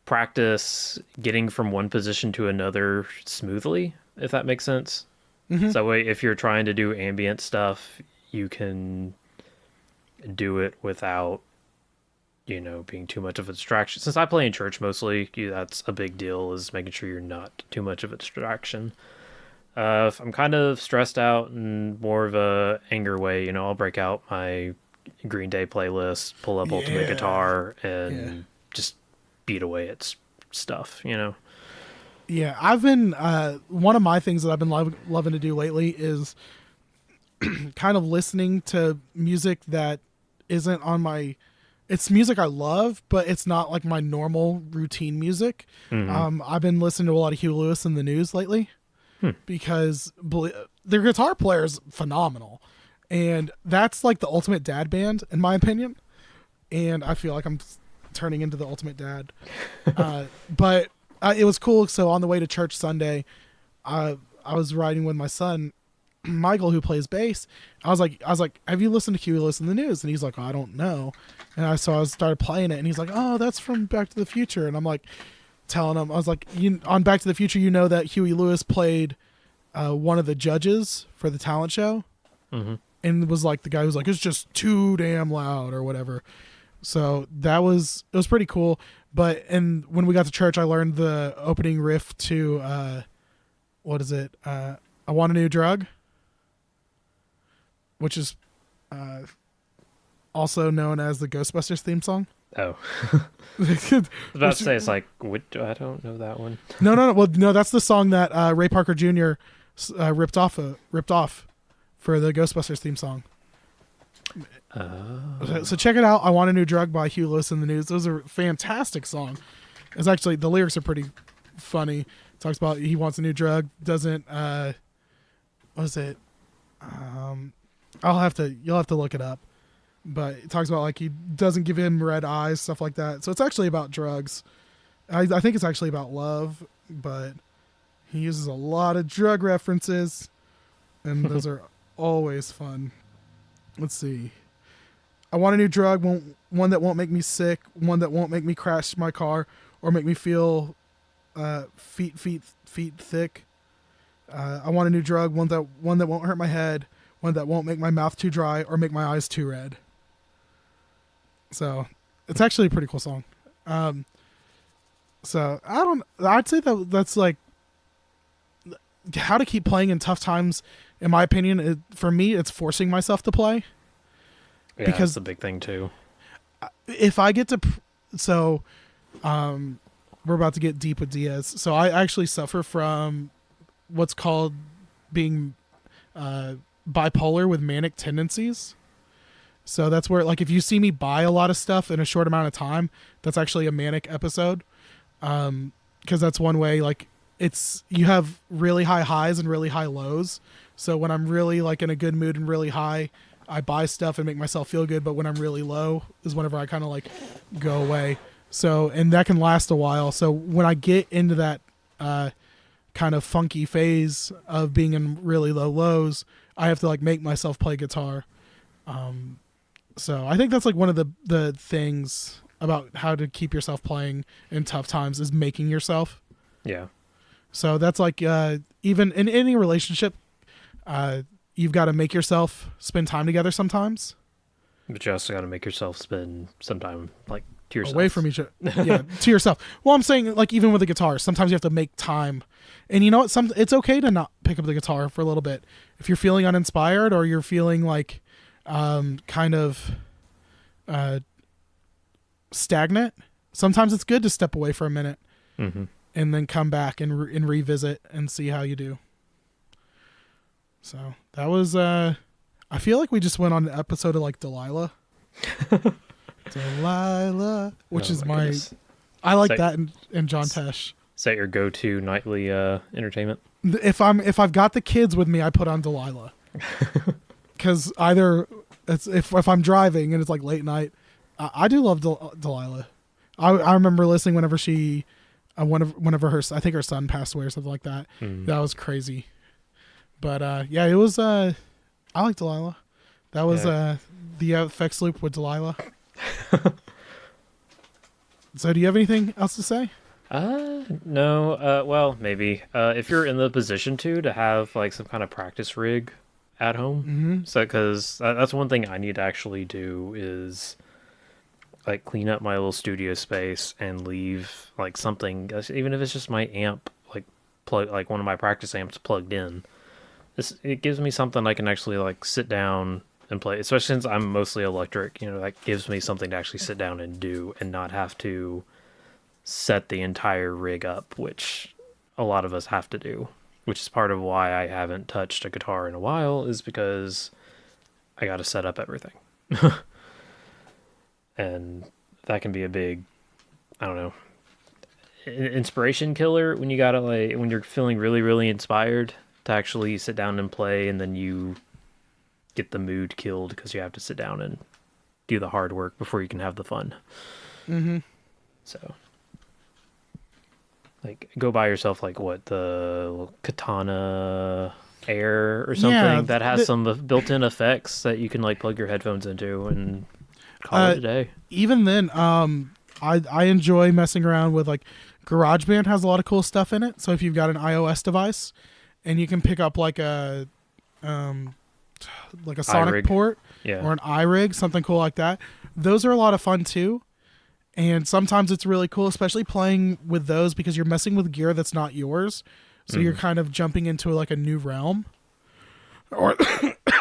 practice getting from one position to another smoothly, if that makes sense. Mm-hmm. So that way, if you're trying to do ambient stuff, you can do it without, being too much of a distraction. Since I play in church mostly, that's a big deal, is making sure you're not too much of a distraction. If I'm kind of stressed out in more of a anger way, I'll break out my Green Day playlist, pull up Ultimate Guitar, and just beat away at stuff. Yeah, I've been one of my things that I've been loving to do lately is kind of listening to music that isn't on my. It's music I love, but it's not like my normal routine music. Mm-hmm. I've been listening to a lot of Huey Lewis and the News lately because their guitar player is phenomenal, and that's like the ultimate dad band in my opinion. And I feel like I'm turning into the ultimate dad, but. It was cool. So on the way to church Sunday, I was riding with my son, Michael, who plays bass. I was like, have you listened to Huey Lewis and the News? And he's like, I don't know. And I started playing it, and he's like, oh, that's from Back to the Future. And I'm like, telling him, I was like, on Back to the Future, that Huey Lewis played one of the judges for the talent show, and was like the guy who was like, it's just too damn loud or whatever. So it was pretty cool. And when we got to church, I learned the opening riff to, what is it? I Want a New Drug, which is also known as the Ghostbusters theme song. Oh. I was about to say, it's like, I don't know that one. No. Well, no, that's the song that Ray Parker Jr. Ripped off for the Ghostbusters theme song. So check it out. I Want a New Drug by Huey Lewis and the News. Those are a fantastic song. It's actually, the lyrics are pretty funny. It talks about he wants a new drug, doesn't what is it? You'll have to look it up. But it talks about like he doesn't give him red eyes, stuff like that. So it's actually about drugs. I think it's actually about love, but he uses a lot of drug references, and those are always fun. Let's see. I want a new drug, one that won't make me sick, one that won't make me crash my car or make me feel feet thick. I want a new drug, one that won't hurt my head, one that won't make my mouth too dry or make my eyes too red. So it's actually a pretty cool song. So I'd say that's like how to keep playing in tough times. In my opinion, for me, it's forcing myself to play. Yeah, because that's a big thing too. If I get to, we're about to get deep with Diaz. So I actually suffer from what's called being bipolar with manic tendencies. So that's where, like, if you see me buy a lot of stuff in a short amount of time, that's actually a manic episode. Because that's one way, like, you have really high highs and really high lows. So when I'm really like in a good mood and really high, I buy stuff and make myself feel good. But when I'm really low is whenever I kind of like go away. So, and that can last a while. So when I get into that kind of funky phase of being in really low lows, I have to like make myself play guitar. So I think that's like one of the things about how to keep yourself playing in tough times is making yourself. Yeah. So that's like even in any relationship, you've got to make yourself spend time together sometimes. But you also got to make yourself spend some time like to yourself. Away from each other. Yeah, to yourself. Well, I'm saying like even with the guitar, sometimes you have to make time. And you know what? It's okay to not pick up the guitar for a little bit. If you're feeling uninspired or you're feeling like kind of stagnant, sometimes it's good to step away for a minute and then come back and revisit and see how you do. So that was, I feel like we just went on an episode of like Delilah. Delilah, which is my, goodness. I like that in John Tesh. Is that your go-to nightly entertainment? If I've got the kids with me, I put on Delilah. Because either if I'm driving and it's like late night, I do love Delilah. I remember listening whenever she Whenever I think her son passed away or something like that. That was crazy. But yeah, it was. I like Delilah. That was the effects loop with Delilah. So, do you have anything else to say? No. Well, maybe. If you're in the position to have like some kind of practice rig at home, so because that's one thing I need to actually do is like clean up my little studio space and leave like something, even if it's just my amp, like plug, like one of my practice amps plugged in. It gives me something I can actually like sit down and play, especially since I'm mostly electric. That gives me something to actually sit down and do, and not have to set the entire rig up, which a lot of us have to do, which is part of why I haven't touched a guitar in a while, is because I got to set up everything. And that can be a big, I don't know, inspiration killer when you gotta when you're feeling really, really inspired to actually sit down and play, and then you get the mood killed because you have to sit down and do the hard work before you can have the fun. So like go buy yourself like the Katana Air or something that has some built-in effects that you can like plug your headphones into and call it a day. Even then, I enjoy messing around with like GarageBand has a lot of cool stuff in it. So if you've got an iOS device and you can pick up like a Sonic port or an iRig, something cool like that, those are a lot of fun too. And sometimes it's really cool, especially playing with those, because you're messing with gear that's not yours. So you're kind of jumping into like a new realm. Or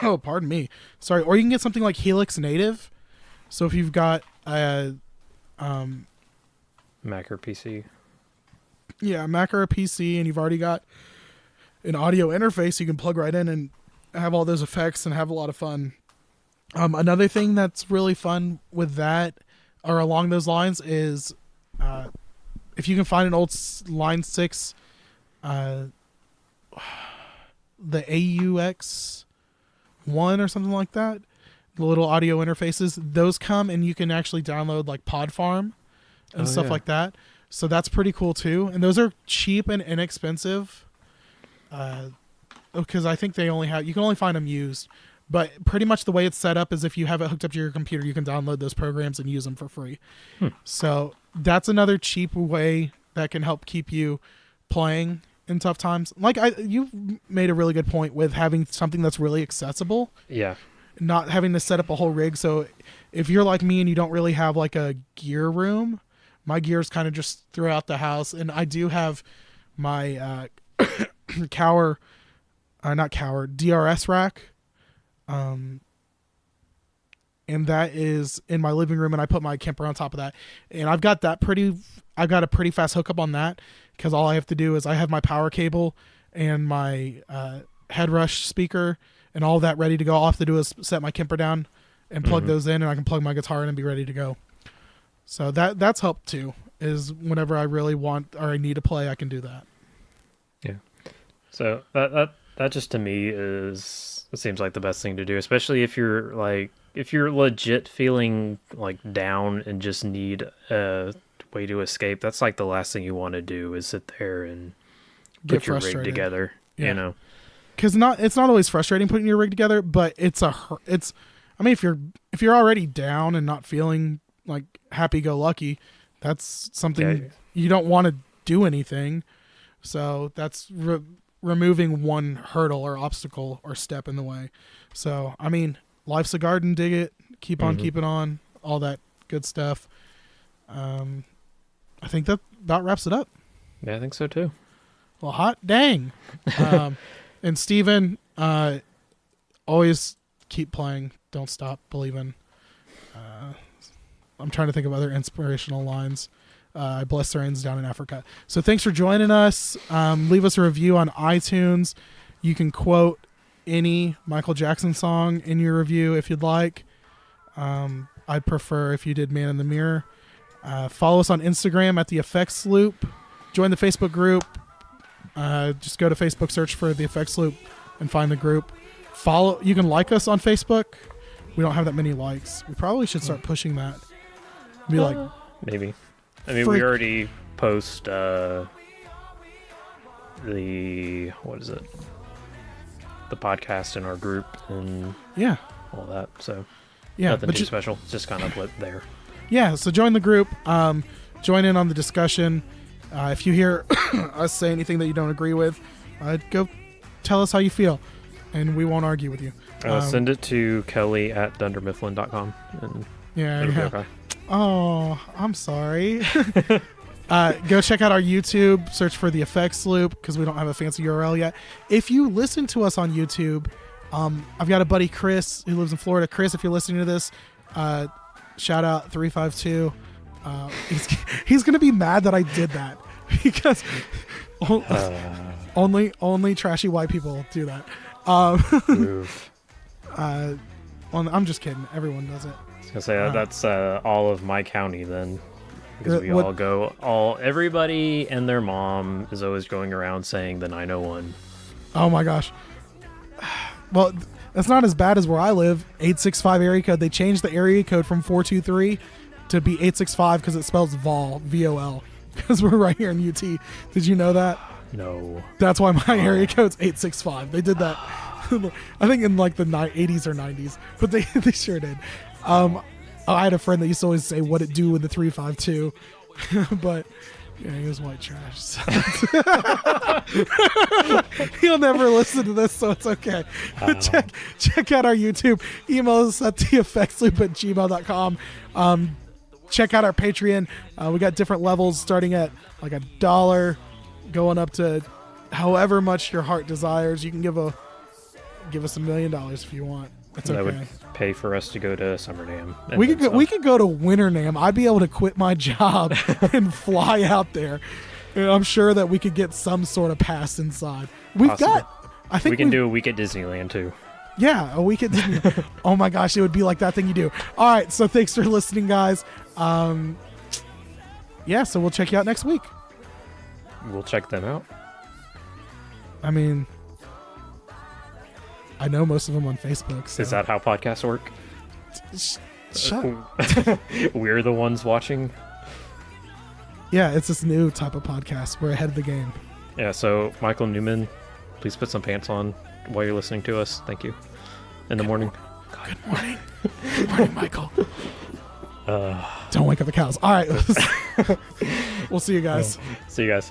oh, pardon me. Sorry. Or you can get something like Helix Native. So if you've got a Mac or PC. Yeah, Mac or a PC, and you've already got an audio interface, you can plug right in and have all those effects and have a lot of fun. Another thing that's really fun with that, or along those lines, is if you can find an old Line 6, the AUX1 or something like that, the little audio interfaces, those come and you can actually download like Pod Farm and stuff like that. So that's pretty cool too. And those are cheap and inexpensive. Because I think you can only find them used. But pretty much the way it's set up is if you have it hooked up to your computer, you can download those programs and use them for free. So that's another cheap way that can help keep you playing in tough times. Like you made a really good point with having something that's really accessible. Yeah. Not having to set up a whole rig. So if you're like me and you don't really have like a gear room, my gear's kind of just throughout the house. And I do have my DRS rack. And that is in my living room, and I put my Kemper on top of that. And I've got a pretty fast hookup on that, because all I have to do is I have my power cable and my headrush speaker and all that ready to go. All I have to do is set my Kemper down and plug those in, and I can plug my guitar in and be ready to go. So that's helped too, is whenever I really want or I need to play, I can do that. Yeah. So that just to me it seems like the best thing to do, especially if you're legit feeling like down and just need a way to escape. That's like the last thing you want to do is sit there and put your rig together, Because it's not always frustrating putting your rig together, but I mean, if you're already down and not feeling like happy-go-lucky, that's something you don't want to do anything. So that's removing one hurdle or obstacle or step in the way. So, I mean, life's a garden, dig it, keep on keeping on, all that good stuff. I think that about wraps it up. Yeah, I think so too. Well, hot dang. And Steven, always keep playing, don't stop believing. I'm trying to think of other inspirational lines. I bless the rains down in Africa. So thanks for joining us. Leave us a review on iTunes. You can quote any Michael Jackson song in your review if you'd like. I'd prefer if you did Man in the Mirror. Follow us on Instagram at The Effects Loop. Join the Facebook group. Just go to Facebook, search for The Effects Loop, and find the group. You can like us on Facebook. We don't have that many likes. We probably should start pushing that. Be like, maybe. I mean, we already post the what is it? The podcast in our group and Yeah. all that. So Yeah. nothing But too special. It's just kind of lit there. yeah. So join the group. Join in on the discussion. If you hear us say anything that you don't agree with, go tell us how you feel, and we won't argue with you. Send it to Kelly at dundermifflin.com and Yeah. it'll be okay. Oh, I'm sorry. Go check out our YouTube. Search for the effects loop because we don't have a fancy URL yet. If you listen to us on YouTube, I've got a buddy Chris who lives in Florida. Chris, if you're listening to this, shout out 352. He's gonna be mad that I did that because only trashy white people do that. I'm just kidding. Everyone does it. I was gonna say that's all of my county then, because we what- all go everybody and their mom is always going around saying the 901. Oh my gosh. Well, that's not as bad as where I live. 865 area code. They changed the area code from 423 to be 865 because it spells Vol, VOL, because we're right here in UT. Did you know that? No. That's why my area code's 865. They did that, I think in like the 80s or 90s, but they sure did. I had a friend that used to always say what it do with the 352, but yeah, he was white trash. So. He'll never listen to this, so it's okay. Check out our YouTube. Email us at theeffectsloop@gmail.com. Check out our Patreon. We got different levels starting at like $1, going up to however much your heart desires. You can give us $1 million if you want. It's okay. That would pay for us to go to Summer Dam. We could go to Winter NAMM. I'd be able to quit my job and fly out there. And I'm sure that we could get some sort of pass inside. I think we can do a week at Disneyland too. Yeah, a week at Disneyland. Oh my gosh, it would be like that thing you do. All right, so thanks for listening, guys. Yeah, so we'll check you out next week. We'll check them out. I mean, I know most of them on Facebook. So. Is that how podcasts work? Shut. We're the ones watching. Yeah, it's this new type of podcast. We're ahead of the game. Yeah, so Michael Newman, please put some pants on while you're listening to us. Thank you. In the morning. Good morning. Good morning, Michael. Don't wake up the cows. All right. We'll see you guys. See you guys.